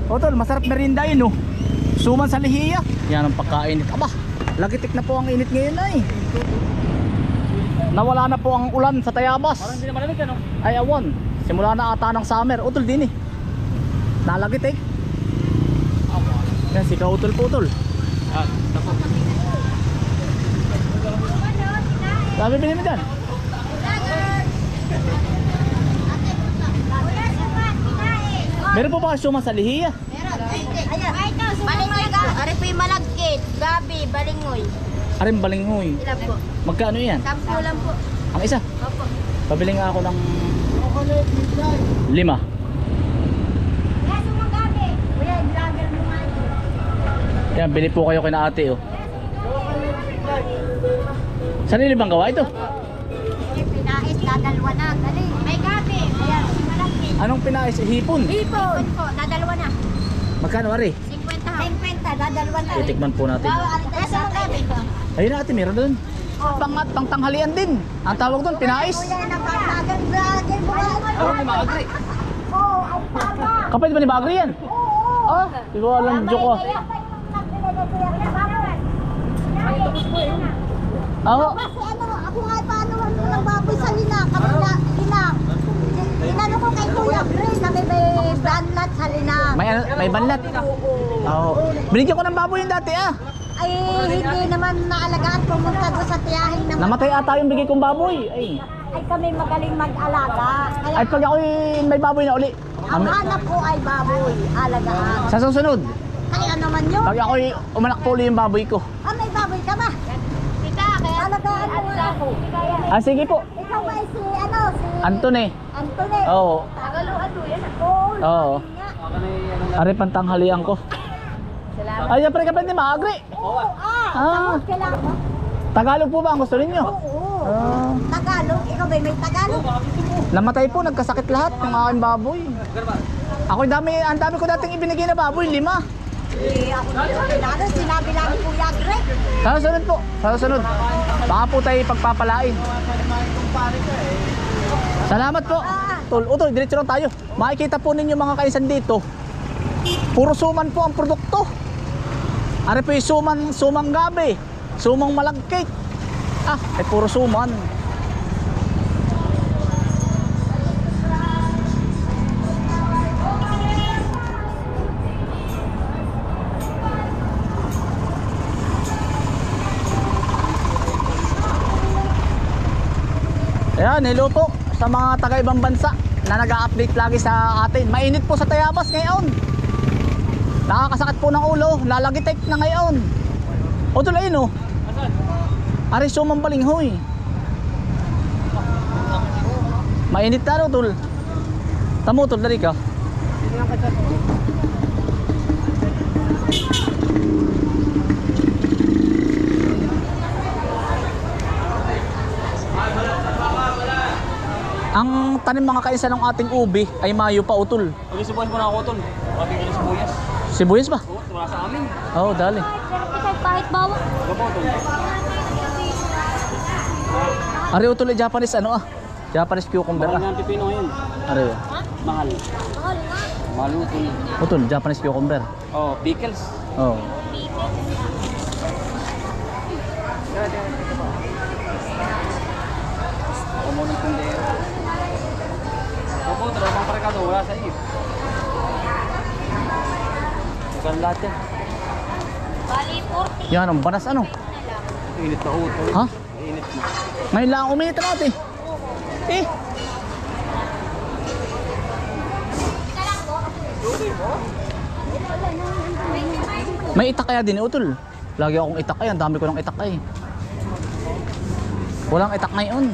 Utol, masarap merinda yun, oh. Suman sa lihiya. Yan ang pagkainit. Aba, lagitik na po ang init ngayon ay. Nawala na po ang ulan sa Tayabas. Parang hindi na malamig ano? Ay awan, simula na ata ng summer. Utol din eh. Nalagitik. Yan, sika utol po utol. Tapo. Sabi bilhin mo dyan. Meron po ba kayo suman sa lihiya? Meron. Balingoy ka. Ari po yung malagkit. Gabi, balingoy. Aring balinghoy. Ilan po? Magkano yan? 10 lang po. Ang isa? Opo. Pabili nga ako ng 5. Kaya sumang gabi. Kuya, i-vlogger mo nga ito. Yan, bili po kayo kina ate oh. Sarili bang gawa ito? Pinais, dadalwa na. Dali. May gabi. Ayan, malagkit. Anong pinais? Hipon? Hipon po, dadalwa na. Magkano ari? 50, dadalwa na. Titikman po natin. Kaya sumang gabi. Ayun na ate, meron doon. Pangat, pangtanghalian din. Ang tawag doon, pinais. Kuya, vlogger mo nga ito. Ano ni Maagri? Oo, ang tama. Kapit ba ni Bagri yan? Oo. Ah, di ko alam, joke ah. Oo. Kasi ano, ako nga paano ng baboy sa linak, kami na linak. Inano ko kay Kuya Bray na may banlat sa linak. May banlat. Oo. Binigyan ko ng baboy yung dati ah. Ay, hindi naman naalagaan, pumunta doon sa tiyahin ng... Namatay ata yung bigay kong baboy. Ay kami magaling mag-alaga. Kaya pag ako may baboy na uli. ang hanap ko ay baboy, alagaan. Sa susunod, Kaya naman yun. pag ako umanak po uli yung baboy ko. May baboy ka ba? Kita, kaya alagaan mo nga ako. Ah, sige po. Ikaw ba si, ano, si... Antone. Antone. Oo. Tagaluan mo yan. Oo. Oo. nga. Ari pantanghalian ko. Salamat. Ay, pre kapit ni Maagri. Oo, Ah. tapos kailangan mo. Tagalog po ba ang gusto ninyo? Oo. Ah. Tagalog, ikaw ba may Tagalog? Namatay po, nagkasakit lahat ng aking baboy. Ako ang dami ko dating ibinigay na baboy, 5. Ako na sinabi lang ni Kuya Greg. Sa susunod po, sa susunod. Baka po tayo pagpapalain. Salamat po. Tol, utol, diretso lang tayo. Makikita po ninyo mga kaisan dito. Puro suman po ang produkto. Ari po yung sumang gabi, sumang malagkit. Ay puro suman. Ayan, hello po sa mga taga-ibang bansa na nag-a-update lagi sa atin. Mainit po sa Tayabas ngayon. Nakakasakit po ng ulo, lalagitik na ngayon. O tulay no? Ari sumang balinghoy. Mainit na no, tol. Tamo tol, dali ka. Ang tanim mga kaisa ng ating ubi ay mayo pa utol. Pag-isibuyas mo na ako, Tol. Pag-ibig ng sibuyas. Sibuyas ba? Oo, wala sa amin. Oo, dali. Kahit bawang. Gapo, Tol. Ari utol ay Japanese Japanese cucumber Mahal nga ang pipino ngayon. Ari. Mahal. Mahal mo, Tol. Utol, Japanese cucumber. Oh, pickles. Oo. Ako mo ng kundero. Opo, dalawang parekado. Wala sa iyo. Magkano lahat yan? Bali, 40. Yan ang banas ano? Init na utol. Ha? Init na. Ngayon lang uminit na natin. Eh. May itak kaya din utol. Lagi akong itak ang dami ko ng itak ay. Walang itak ngayon.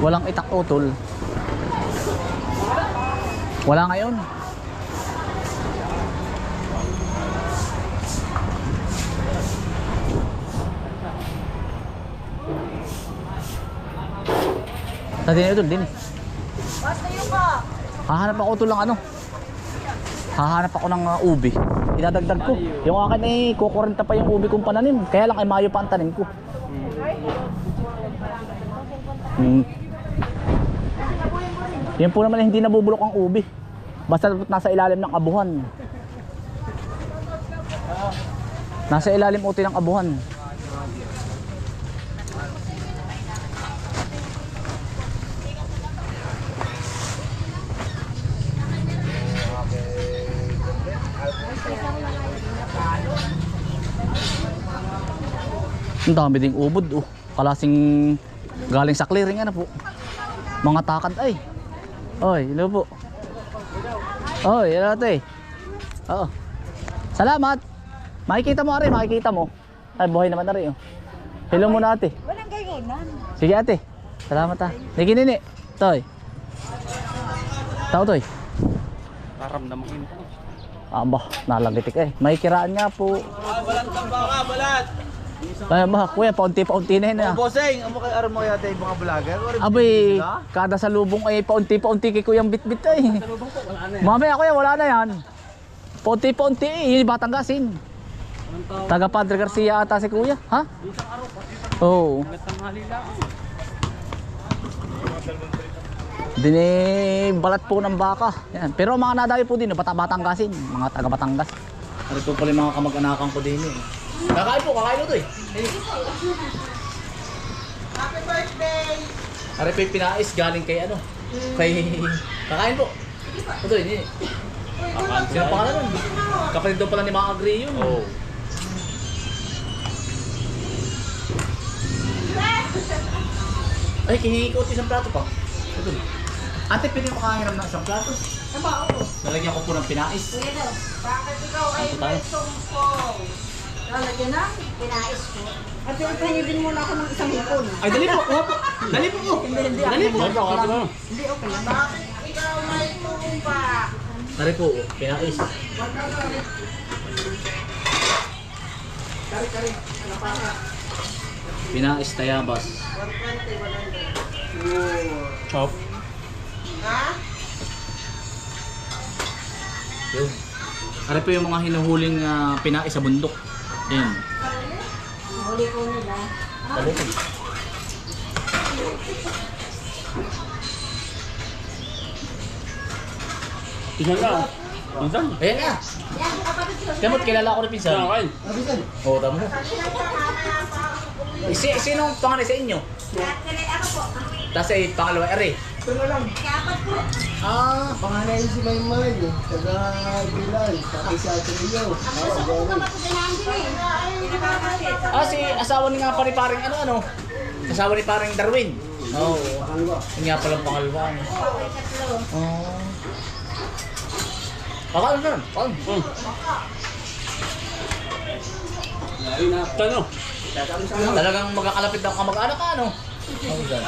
Walang itak utol. Wala ngayon. Sa din utol din. Hahanap ako utol ng ano. Hahanap ako ng ubi. Idadagdag ko. Yung akin ay kukurenta pa yung ubi kong pananim. Kaya lang ay mayo pa ang tanim ko. Yan po naman hindi nabubulok ang ubi. Basta nasa ilalim ng abuhan. Nasa ilalim uti ng abuhan. Ang dami ding ubod oh. Kalasing galing sa clearing ano po. Mga takad ay. Oy, hello po. Oy, hello ate. Oo. Salamat. Makikita mo ari, makikita mo. Ay, buhay naman na rin oh. Hello muna ate. Walang gayunan. Sige ate. Salamat ha. Niki nini. Toy. Tao toy. Karamdaman ko. Aba, nalagitik eh. May kiraan nga po. Balat ka baka, balat. Ay ba, kuya, paunti-paunti na yun ah. Bossing, amo kay armo yata yung mga vlogger. Abay, kada salubong ay paunti-paunti kay kuyang bitbit ay. Salubong po, wala na yan. Mamaya kuya, wala na yan. Paunti-paunti eh, yun Batanggasin. Anong tawag? Taga Padre Garcia ata si kuya, ha? Isang araw, pati Oo. tanghali lang. Balat po ng baka. Yan. Pero mga nadayo po din, Batanggasin, mga taga Batangas. Ano po pala yung mga kamag-anakan ko din eh. Kakain po ito eh. Happy birthday! Ari po yung pinais galing kay ano? Kay... Kakain po. Ito eh. Sino pangalan nun? Kapatid daw pala ni Mga Agri yun. Oo. Ay, kihingi ko isang plato pa. Ito. Ate, pwede mo makahiram ng isang plato? Tama ako. Nalagyan ko po ng pinais. Kuya daw, bakit ikaw ay Ano tayo? may sumpong? Lalagyan na? Pinais ko. At pahingin muna ako ng isang hipon. Ay, dali po. Kuha po. Dali po po. Hindi. Dali po. Hindi, okay lang. Bakit ikaw may tumpa? Dali po. Pinais. Pinais tayabas. Chop. Ha? Yun. Ari po yung mga hinuhuling pinais sa bundok. Yan. Huli ko nila. Dali po. Isang lang. Isang. Ayan na. Yan, kapatid ko. Kamot, kilala ko rin pinsan. Kain. Oo, tama. Sinong pangalan sa inyo? Ako po. Tapos ay pangalawa, Ere. Kapat po. Ah, Pangalan si Maymay, taga Bilan, pati sa Trillo. Gusto ko kapatid din eh. Pinakakapit. si asawa ni nga paring ano. Asawa ni paring Darwin. Oo. Yung nga palang pangalawa. ano. Oo. Kakain na. Kakain. Tano. Talagang magkakalapit ng kamag-anak ka, ano? Oo, dyan.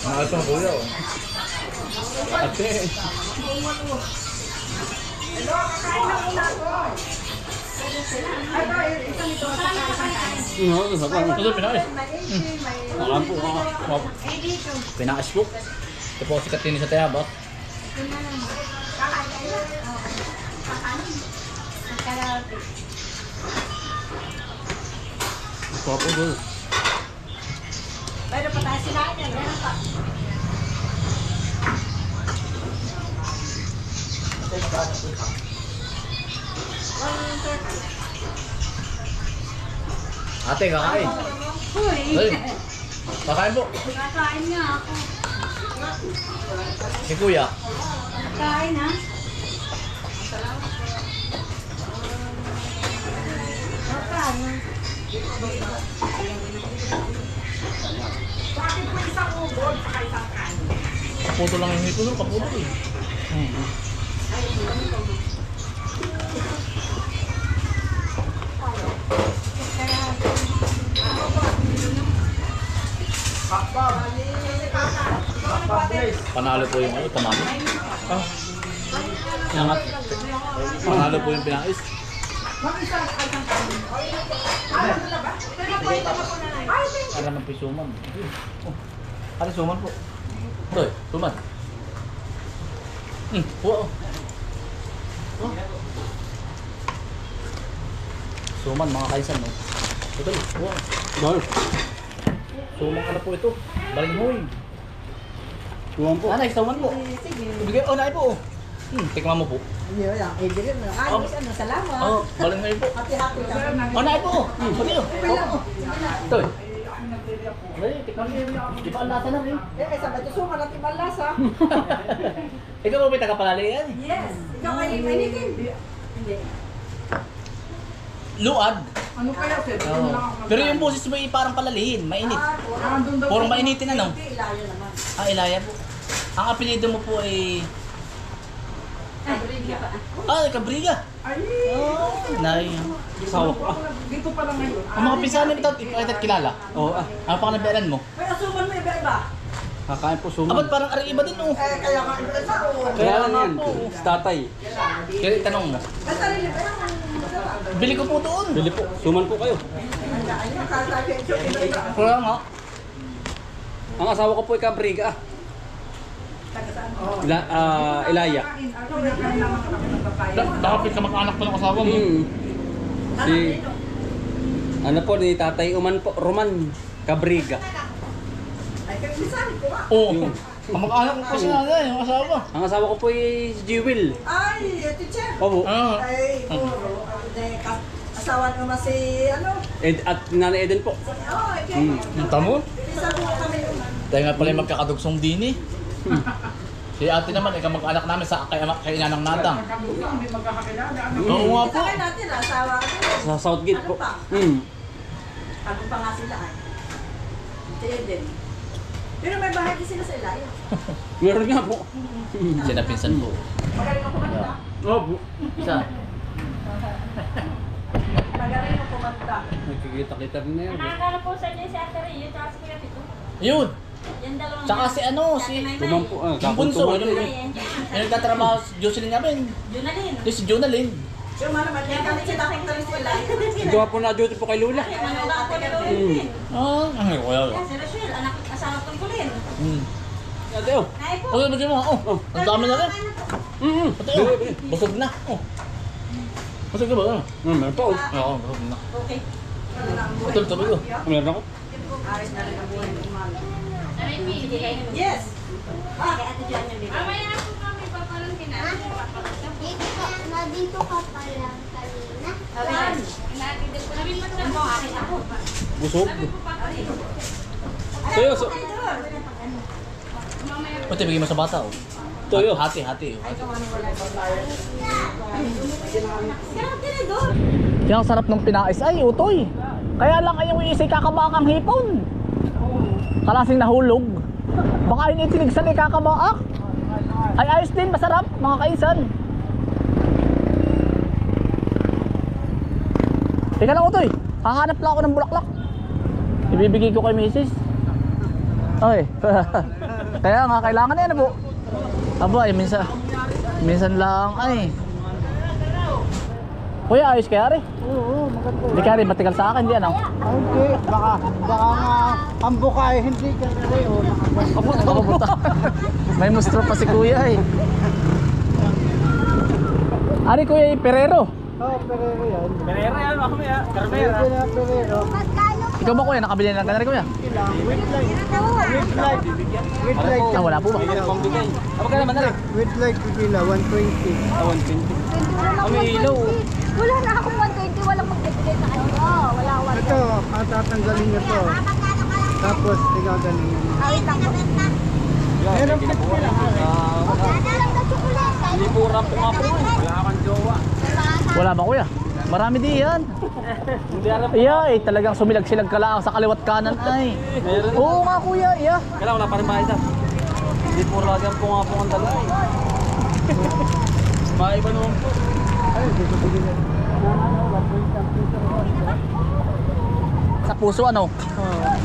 Mahal pa kuya, oh. Ate. Isa pa. Ito, pinais. Alam po ka. Pinais po. Ito po sikat din sa Tayabas. Papo doon. Pero pataas sila yan. Meron pa. Ate, kakain. Ay, kakain po. Kakain nga ako. Si kuya. Kakain ha? Kakain. Bakit po isang ubod sa isang kanin? Kaputo lang yung hito nun, kaputo eh. Panalo po yung ano, tamami. Ah. Yangat. Panalo po yung pinais. Para ng pisuman. Oh. Ano suman po? Toy, suman. Wow. Oh. Suman mga kaisan, no? Ito, wow. Dahil. Sumang ano po ito? Balinghoy. Tuwang po. Nanay, sawan po. Bigay, nanay po. Tikman mo po. Yan, din mo. Ay, salamat. Oo, balinghoy po. Happy ka. Nanay po. Pati yun. Ito eh. Ay, tikman mo. Di ba ang lasa na rin? Sabi ito, suman at ibang lasa. Ikaw mo may tagapalalian? Yes. Ikaw kayo manikin. Hindi. Luad. Ano kaya, sir? Oo. Pero yung boses mo ay parang palalihin, mainit. Purong mainitin ano? Ilayo naman. Ilaya po. Ang apelido mo po ay... Cabriga. Ay! Oh, nay. Asawa ko. Dito pa lang ngayon. Ang mga pisanin ito, ipakita kilala. Oo Ano pa nabiaran mo? May asuman mo iba-iba. Kakain po suman. Abad parang ari iba din oh. Kaya nga iba-iba. Kaya lang nga yan. po. Si tatay. Kaya tanong mo. Basta rin iba yan. Bili ko po doon. Bili po. Suman po kayo. Kaya nga. Ang asawa ko po ay Cabriga. Ilaya. Dapat ka mag-anak pa ng asawa mo. Si... Ano po ni Tatay Uman po, Roman Cabriga. Ay, kaya minsan ko nga. Oo. Kamag-anak ko kasi nanay, yung asawa. Ang asawa ko po ay si Jewel. Ay, teacher. Opo. Ah. Ay, puro. Asawa naman si, ano? At Nanay Eden po. Oh, okay. Ang tamo? Isa po kami yung... Tayo nga pala yung magkakadugsong din eh. Si ate naman, ikaw mag-anak namin sa kay Inanang Nadang. Hindi magkakakilala. Ano? Oo nga po. Sa natin, asawa ko. Sa Southgate po. Ano pa? Bago pa nga sila ay. Tiyan din. Pero may bahay din sila sa ilayo. Meron nga po. Sina pinsan po. Magaling ako kumanta. Opo. Isa. Magaling ako kumanta. Nagkikita-kita rin na yan. Nakakala po sa inyo si Ate Ray, yun tsaka si Kuya Tito. Yun. Yan dalawang Tsaka si ano, si... Tuman po. Yung bunso, yung Ayan, nagtatrabaho si Jocelyn namin. Junalyn. Yung si Jonalyn. Pero naman, yung kami sila akong talis sa ilayo. Ito po na duty po kay Lula. Manula ako ni Kulin. Ay, kuya. Si Rachel, anak asawa ko ni Kulin. Ate oh. Nay po. Oh, bigyan mo. Oh, ang dami na rin. Pati oh, busog na. Oh. Busog ka ba? Meron pa oh. Oo, busog na. Okay. Ito, ito, ito. Meron ako. Aris na rin ang buhay ng umaga. Aray, sige kayo. Yes! Kaya Ate Joan yung bigay. Mamaya po kami papalang dito ka pa lang kanina. Saan? Ano mo, akin ako. Busog. Toyo. Pati, bigyan mo sa bata oh. Toyo. Hati. Yung sarap ng pinais ay utoy. Kaya lang ay yung isay kakabakang hipon. Kalasing nahulog. Baka yun itinig sa kakabaak. Ay ayos din, masarap mga kaisan. Teka lang utoy, hahanap lang ako ng bulaklak. Ibibigay ko kay Mrs. Ay, kaya nga kailangan na yan po. Aba ay minsan lang ay. Kuya, ayos kaya rin? Oo, maganda. Hindi kaya rin matigal sa akin, di ano? Hindi, baka nga ang bukay, hindi ka rin. Kabuta. May mustro pa si kuya eh. Ari kuya, Perero. Oo, Perero yan. Perera yan, mamaya. Perero na Perero. Ikaw ba kuya, nakabili na ka na rin kuya? Ilang, with light. With light. Ah, wala po ba? Pambigay. Apa ka naman na rin? With light, pipila, 120. 120. Kami ilaw oh. Wala na akong 120, walang magbibigay sa kanila. Wala. Ito, tatanggalin nyo to. Tapos, tigagaling nyo. Ay, lang po. Meron pa sila. Wala lang na chocolate. Hindi po rap po nga po. Wala kang jowa. Wala ba kuya? Marami di yan. Hindi alam. Iya eh, talagang sumilag-silag ka lang sa kaliwat kanan ay. Meron. Oo nga kuya, iya. Kailangan wala pa rin mahita. Hindi po lagyan po nga po ang dala eh. Maiba naman po. Ay, dito bigyan. Sa puso ano?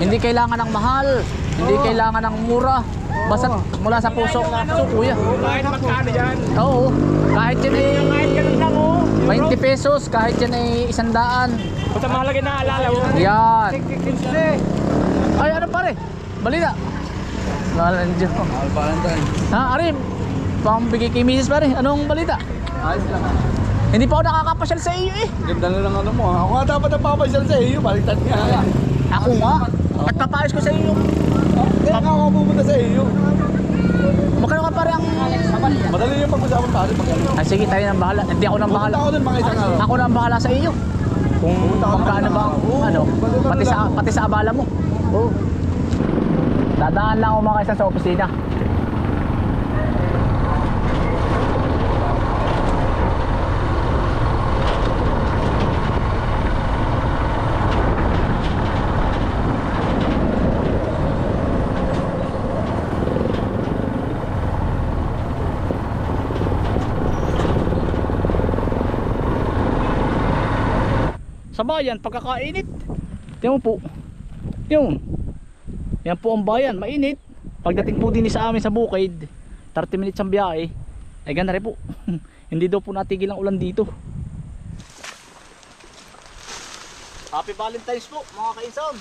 Hindi kailangan ng mahal, hindi kailangan ng mura. Basta mula sa puso. So kuya. Kahit magkano yan? Oo. Kahit yan ay Kahit ganun lang oh. 20 pesos, kahit yan ay 100. Basta mahalaga na alala mo. Yan. Ay ano pare? Balita. Lalanjo. Valentine. Ha, Arim. Pambigay kay Mrs. pare. Anong balita? Ayos lang. Hindi pa ako nakakapasyal sa iyo eh. Ganda na lang ano mo. Ako nga dapat ang papasyal sa iyo. Baliktad nga. Ako nga. At papayos ko sa iyo yung... Kaya nga ako pupunta sa iyo. Magkano ka pare ang... Madali yung pag-usapan pare. Ay sige, tayo nang bahala. Hindi ako nang bahala. Ako din mga isang araw. Ako nang bahala sa iyo. Kung magkano ba, ano, pati sa abala mo. Oo. Dadaan lang ako mga kaisan sa opisina. Sa bayan, pagkakainit. Tingnan mo po. Yung. Yan po ang bayan, mainit. Pagdating po din sa amin sa bukid, 30 minutes ang biyahe. Ay ganda rin po. Hindi daw po natigil ang ulan dito. Happy Valentine's po mga kainsan.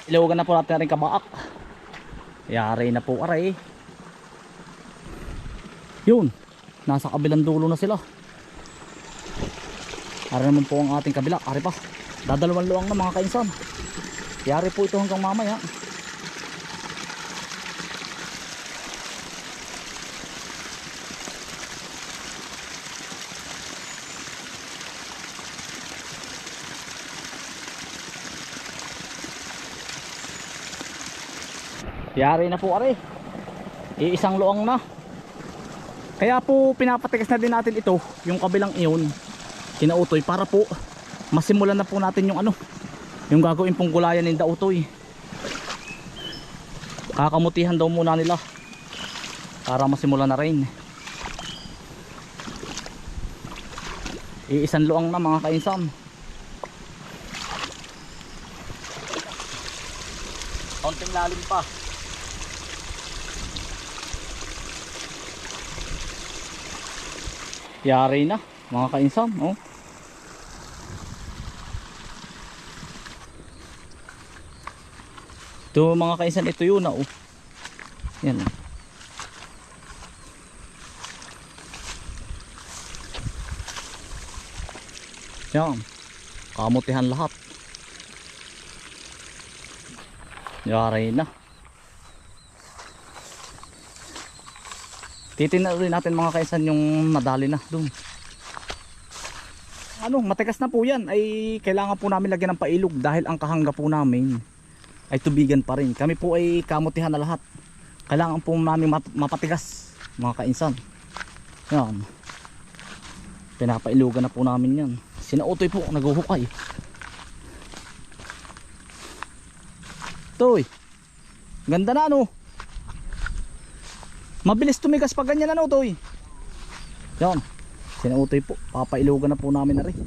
Ilawagan na po natin rin kabaak. Yari na po aray. Yun, nasa kabilang dulo na sila. Ari naman po ang ating kabila. Ari pa, dadalawang luwang na mga kainsan. Yari po ito hanggang mamaya. Yari na po ari. Iisang luang na. Kaya po pinapatigas na din natin ito, yung kabilang iyon, kinautoy para po masimulan na po natin yung ano, yung gagawin pong gulayan ng dautoy. Kakamutihan daw muna nila para masimulan na rin. Iisang luang na mga kainsan. Konting lalim pa. Yari na mga kainsan, oh. Ito mga kainsan, ito yun na, oh. Yan. Yan. Kamutihan lahat. Yari na. Titingnan ulit natin mga kaisan yung nadali na doon. Ano, matigas na po yan. Ay kailangan po namin lagyan ng pailog dahil ang kahangga po namin ay tubigan pa rin. Kami po ay kamutihan na lahat. Kailangan po namin mapatigas mga kainsan. Yan. Pinapailugan na po namin yan. Sinautoy po, naguhukay. Toy. Ganda na no. Mabilis tumigas pag ganyan ano Toy. Yan. Sinautoy po. Papailugan na po namin na rin.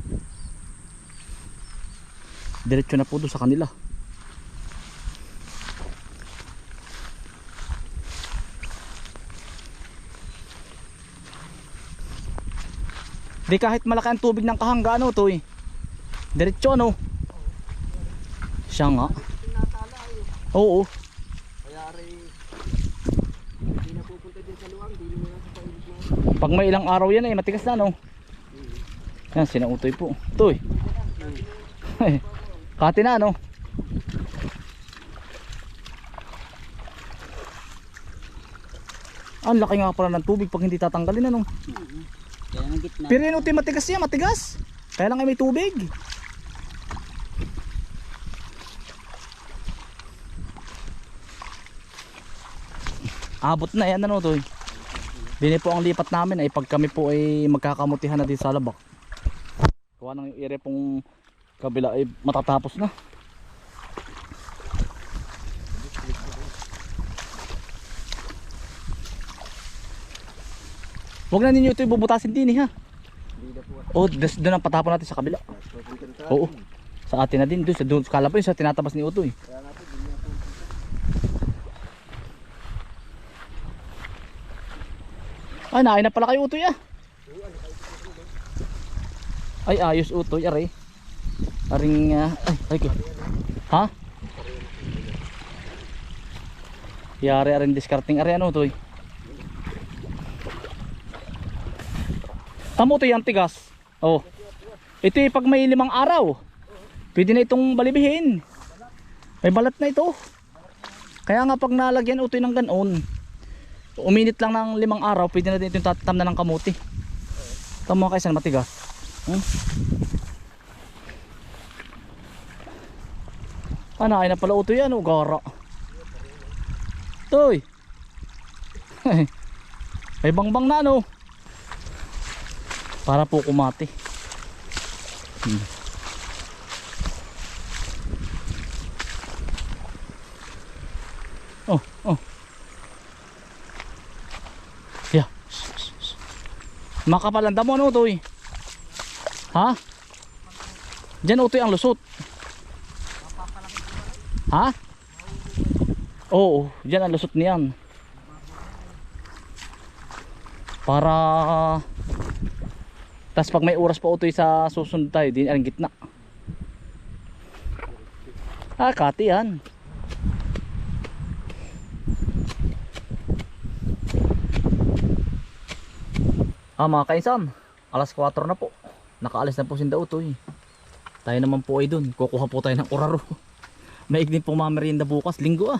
Diretso na po doon sa kanila. Di kahit malaki ang tubig ng kahangga ano Toy. Diretso ano. Siya nga. Oo. Pag may ilang araw yan ay matigas na no. Yan sinautoy po. Toy. Kati na no. Ang laki nga pala ng tubig pag hindi tatanggalin ano. Pero yun uti matigas yan, matigas. Kaya lang ay may tubig. Abot na yan ano Toy. Dini po ang lipat namin ay pag kami po ay magkakamutihan na din sa labak. Kuha ng ire pong kabila ay matatapos na. Huwag na ninyo ito ibubutasin din ha. O doon ang patapon natin sa kabila. Oo. Sa atin na din doon sa kalapon sa tinatabas ni Utoy. Ay, nain na pala kayo Utoy ah. Ay, ayos Utoy, aray. Aring, ay, ha? Yari rin discarding ari ano to eh. Tamo to yung tigas. Oh. Ito pag may 5 araw. Pwede na itong balibihin. May balat na ito. Kaya nga pag nalagyan utoy ng ganon, uminit lang ng 5 araw, pwede na din itong tatamnan ng kamuti. Tamo kaysa matigas. Ay na pala utoy yan, gara. Toy. May bangbang na no. Para po kumati. Oh. Yeah. Makapalan damo ano to eh. Ha? Diyan utoy ang lusot. Ha? Oo, diyan ang lusot niyan. Para tas pag may oras pa utoy sa susunod tayo, din ang gitna. Kati yan. Mga kainsan, alas 4 na po. Nakaalis na po si Dautoy. Tayo naman po ay dun. Kukuha po tayo ng oraro. Maignin po mga merienda bukas, linggo